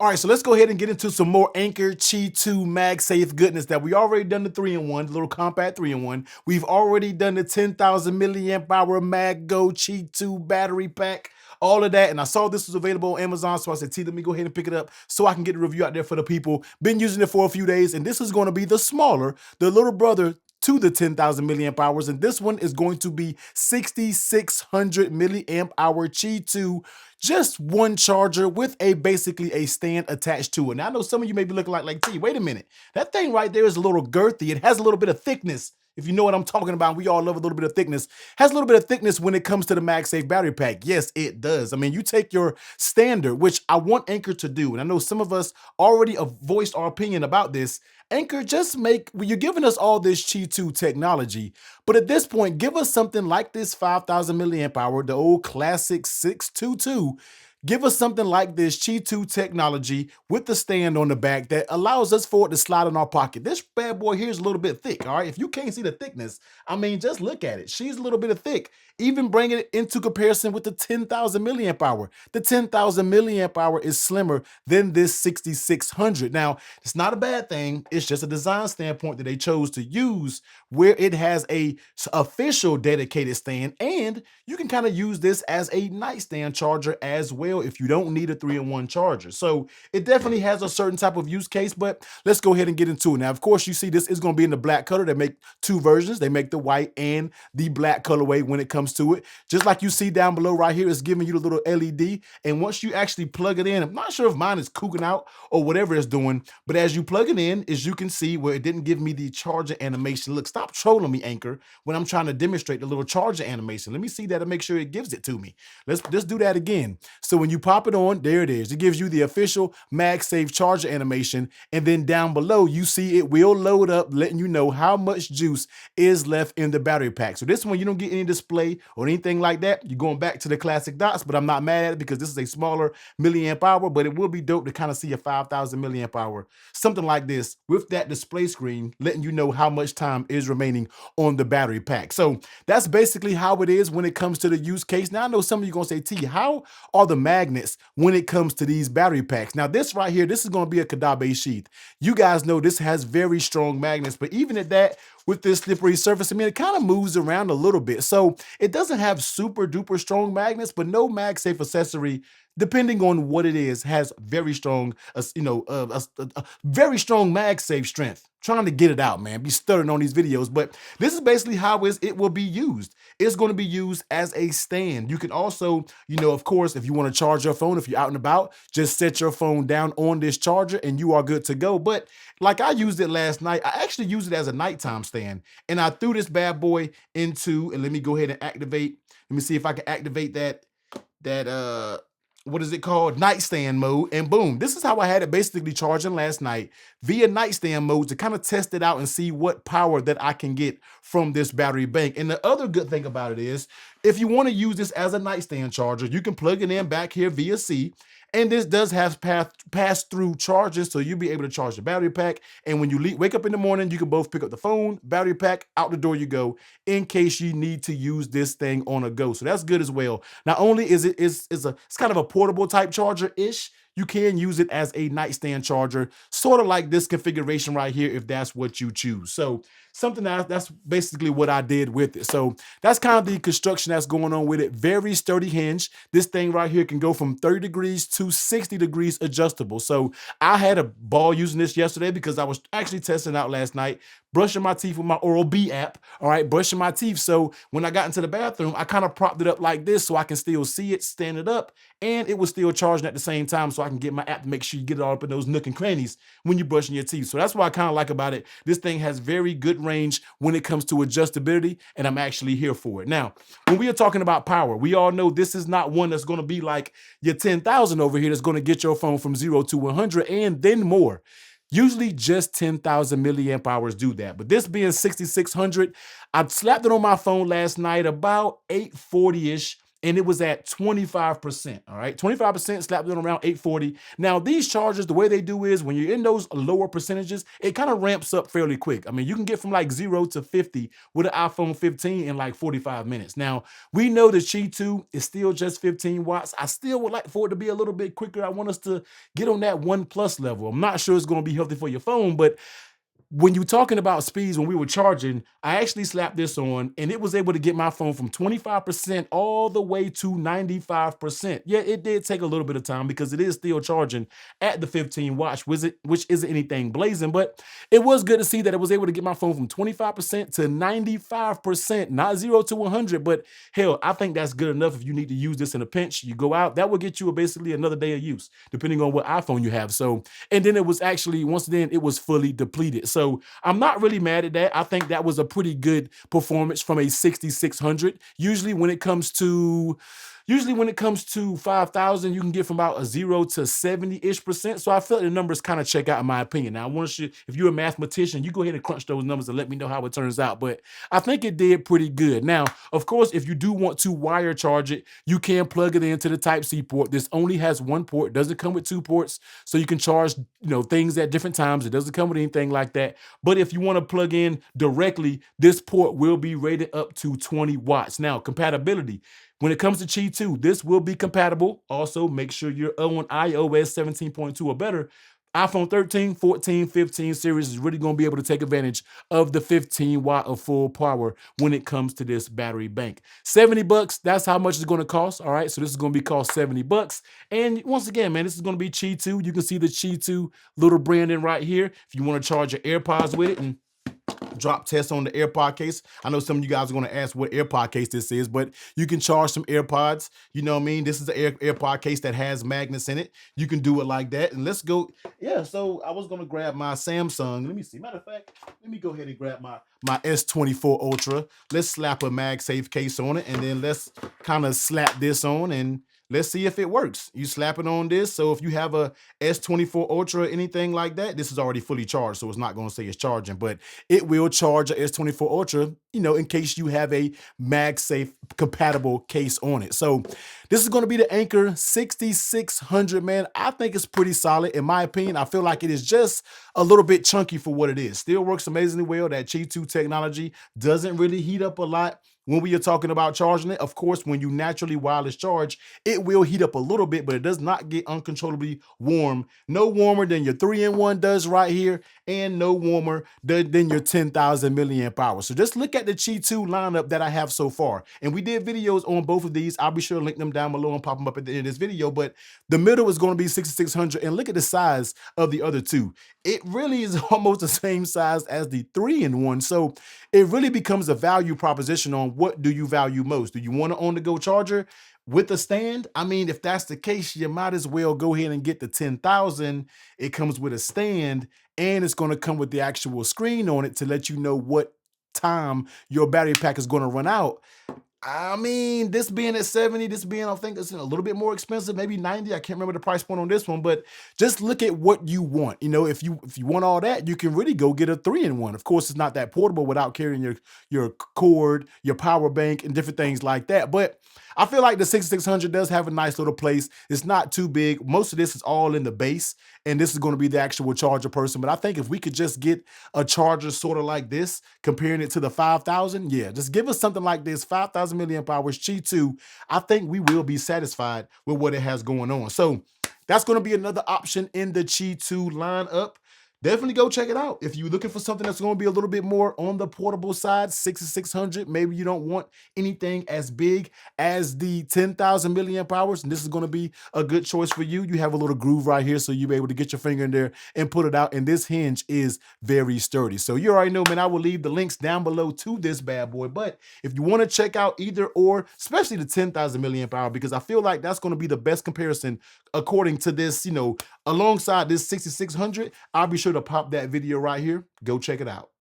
All right, so let's go ahead and get into some more Anker Qi2 MagSafe goodness. That we already done the 3-in-1, the little compact 3-in-1. We've already done the 10,000 milliamp hour MagGo Qi2 battery pack. All of that, and I saw this was available on Amazon, so I said, T, let me go ahead and pick it up so I can get the review out there for the people. Been using it for a few days, and this is going to be the smaller, the little brother to the 10,000 milliamp hours, and this one is going to be 6,600 milliamp hour Qi2, just one charger with basically a stand attached to it. Now I know some of you may be looking like T, wait a minute, that thing right there is a little girthy. It has a little bit of thickness. If you know what I'm talking about, we all love a little bit of thickness. Has a little bit of thickness when it comes to the MagSafe battery pack. Yes, it does. I mean, you take your standard, which I want Anker to do, and I know some of us already have voiced our opinion about this. Anker, just well, you're giving us all this Qi2 technology, but at this point, give us something like this 5,000 milliamp hour, the old classic 622. Give us something like this Qi2 technology with the stand on the back that allows us for it to slide in our pocket. This bad boy here is a little bit thick, all right? If you can't see the thickness, I mean, just look at it. She's a little bit of thick. Even bringing it into comparison with the 10,000 milliamp hour. The 10,000 milliamp hour is slimmer than this 6,600. Now, it's not a bad thing. It's just a design standpoint that they chose to use where it has a official dedicated stand, and you can kind of use this as a nightstand charger as well if you don't need a 3-in-1 charger. So it definitely has a certain type of use case, but let's go ahead and get into it. Now, of course, you see this is going to be in the black color. They make two versions. They make the white and the black colorway when it comes to it. Just like you see down below right here, it's giving you the little LED. And once you actually plug it in, I'm not sure if mine is kooking out or whatever it's doing, but as you plug it in, as you can see where it didn't give me the charger animation. Look, stop trolling me, Anker, when I'm trying to demonstrate the little charger animation. Let me see that and make sure it gives it to me. Let's do that again. So when you pop it on, there it is. It gives you the official MagSafe charger animation. And then down below, you see it will load up, letting you know how much juice is left in the battery pack. So this one, you don't get any display or anything like that. You're going back to the classic dots, but I'm not mad at it because this is a smaller milliamp hour, but it will be dope to kind of see a 5,000 milliamp hour, something like this with that display screen, letting you know how much time is remaining on the battery pack. So that's basically how it is when it comes to the use case. Now I know some of you are gonna say, T, how are the magnets when it comes to these battery packs? Now this right here, this is gonna be a Kadabe sheath. You guys know this has very strong magnets, but even at that, with this slippery surface, I mean, it kind of moves around a little bit. So it doesn't have super duper strong magnets, but no MagSafe accessory, depending on what it is, has very strong, very strong MagSafe strength. Trying to get it out, man. Be stuttering on these videos, but this is basically how it will be used. It's going to be used as a stand. You can also, of course, if you want to charge your phone, if you're out and about, just set your phone down on this charger and you are good to go. But like I used it last night, I actually used it as a nighttime stand, and I threw this bad boy into, and let me go ahead and activate. Let me see if I can activate that what is it called, nightstand mode, and boom, this is how I had it basically charging last night via nightstand mode to kind of test it out and see what power that I can get from this battery bank. And the other good thing about it is, if you want to use this as a nightstand charger, you can plug it in back here via C, and this does have pass-through charges, so you'll be able to charge the battery pack. And when you wake up in the morning, you can both pick up the phone, battery pack, out the door you go, in case you need to use this thing on a go. So that's good as well. Not only is it's kind of a portable type charger-ish, you can use it as a nightstand charger, sort of like this configuration right here, if that's what you choose. So something that's basically what I did with it. So that's kind of the construction that's going on with it. Very sturdy hinge. This thing right here can go from 30 degrees to 60 degrees adjustable. So I had a ball using this yesterday because I was actually testing out last night, brushing my teeth with my Oral-B app, all right, brushing my teeth. So when I got into the bathroom, I kind of propped it up like this so I can still see it, stand it up, and it was still charging at the same time so I can get my app to make sure you get it all up in those nook and crannies when you're brushing your teeth. So that's what I kind of like about it. This thing has very good range when it comes to adjustability, and I'm actually here for it. Now, when we are talking about power, we all know this is not one that's going to be like your 10,000 over here that's going to get your phone from 0 to 100 and then more. Usually just 10,000 milliamp hours do that. But this being 6,600, I slapped it on my phone last night about 8:40-ish. and it was at 25%. All right, 25% slapped in around 840. Now, these chargers, the way they do is when you're in those lower percentages, it kind of ramps up fairly quick. I mean, you can get from like 0 to 50 with an iPhone 15 in like 45 minutes. Now, we know the Qi2 is still just 15 watts. I still would like for it to be a little bit quicker. I want us to get on that 1+ level. I'm not sure it's going to be healthy for your phone, but when you're talking about speeds, when we were charging, I actually slapped this on and it was able to get my phone from 25% all the way to 95%. Yeah, it did take a little bit of time because it is still charging at the 15 watts, which isn't anything blazing, but it was good to see that it was able to get my phone from 25% to 95%, not 0 to 100, but hell, I think that's good enough. If you need to use this in a pinch, you go out, that will get you basically another day of use, depending on what iPhone you have. So, and then it was actually, once then, it was fully depleted. So I'm not really mad at that. I think that was a pretty good performance from a 6600. Usually when it comes to 5,000, you can get from about a 0 to 70-ish%. So I felt the numbers kind of check out in my opinion. Now, I want you, if you're a mathematician, you go ahead and crunch those numbers and let me know how it turns out. But I think it did pretty good. Now, of course, if you do want to wire charge it, you can plug it into the Type-C port. This only has one port, doesn't come with two ports. So you can charge, things at different times. It doesn't come with anything like that. But if you want to plug in directly, this port will be rated up to 20 watts. Now, compatibility. When it comes to Qi2, this will be compatible. Also, make sure you're on iOS 17.2 or better. iPhone 13, 14, 15 series is really going to be able to take advantage of the 15 watt of full power when it comes to this battery bank. 70 bucks, that's how much it's going to cost. All right, so this is going to be cost 70 bucks. And once again, man, this is going to be Qi2. You can see the Qi2 little branding right here. If you want to charge your AirPods with it and drop test on the AirPod case. I know some of you guys are going to ask what AirPod case this is, but you can charge some AirPods. You know what I mean? This is the AirPod case that has magnets in it. You can do it like that. And let's go. Yeah, so I was going to grab my Samsung. Let me see. Matter of fact, let me go ahead and grab my S24 Ultra. Let's slap a MagSafe case on it, and then let's kind of slap this on and let's see if it works. You slap it on this. So if you have a S24 Ultra or anything like that, this is already fully charged. So it's not going to say it's charging, but it will charge a S24 Ultra, in case you have a MagSafe compatible case on it. So this is going to be the Anker 6600, man. I think it's pretty solid. In my opinion, I feel like it is just a little bit chunky for what it is. Still works amazingly well. That Qi2 technology doesn't really heat up a lot. When we are talking about charging it, of course, when you naturally wireless charge, it will heat up a little bit, but it does not get uncontrollably warm. No warmer than your 3-in-1 does right here, and no warmer than your 10,000 milliamp hours. So just look at the Qi2 lineup that I have so far. And we did videos on both of these. I'll be sure to link them down below and pop them up at the end of this video. But the middle is going to be 6600, and look at the size of the other two. It really is almost the same size as the 3-in-1. So it really becomes a value proposition on what do you value most. Do you want an on-the-go charger with a stand? I mean, if that's the case, you might as well go ahead and get the 10,000. It comes with a stand, and it's going to come with the actual screen on it to let you know what time your battery pack is going to run out. I mean, this being at 70, this being, I think it's a little bit more expensive, maybe 90. I can't remember the price point on this one, but just look at what you want. If you want all that, you can really go get a 3-in-1. Of course, it's not that portable without carrying your cord, your power bank, and different things like that. But I feel like the 6600 does have a nice little place. It's not too big. Most of this is all in the base, and this is going to be the actual charger person. But I think if we could just get a charger sort of like this, comparing it to the 5,000, yeah, just give us something like this, 5,000 milliamp hours, Qi2. I think we will be satisfied with what it has going on. So that's going to be another option in the Qi2 lineup. Definitely go check it out. If you're looking for something that's going to be a little bit more on the portable side, 6600, maybe you don't want anything as big as the 10,000 milliamp hours, and this is going to be a good choice for you. You have a little groove right here, so you'll be able to get your finger in there and put it out, and this hinge is very sturdy. So you already know, man, I will leave the links down below to this bad boy, but if you want to check out either or, especially the 10,000 milliamp hour, because I feel like that's going to be the best comparison according to this, alongside this 6600, I'll be sure to pop that video right here. Go check it out.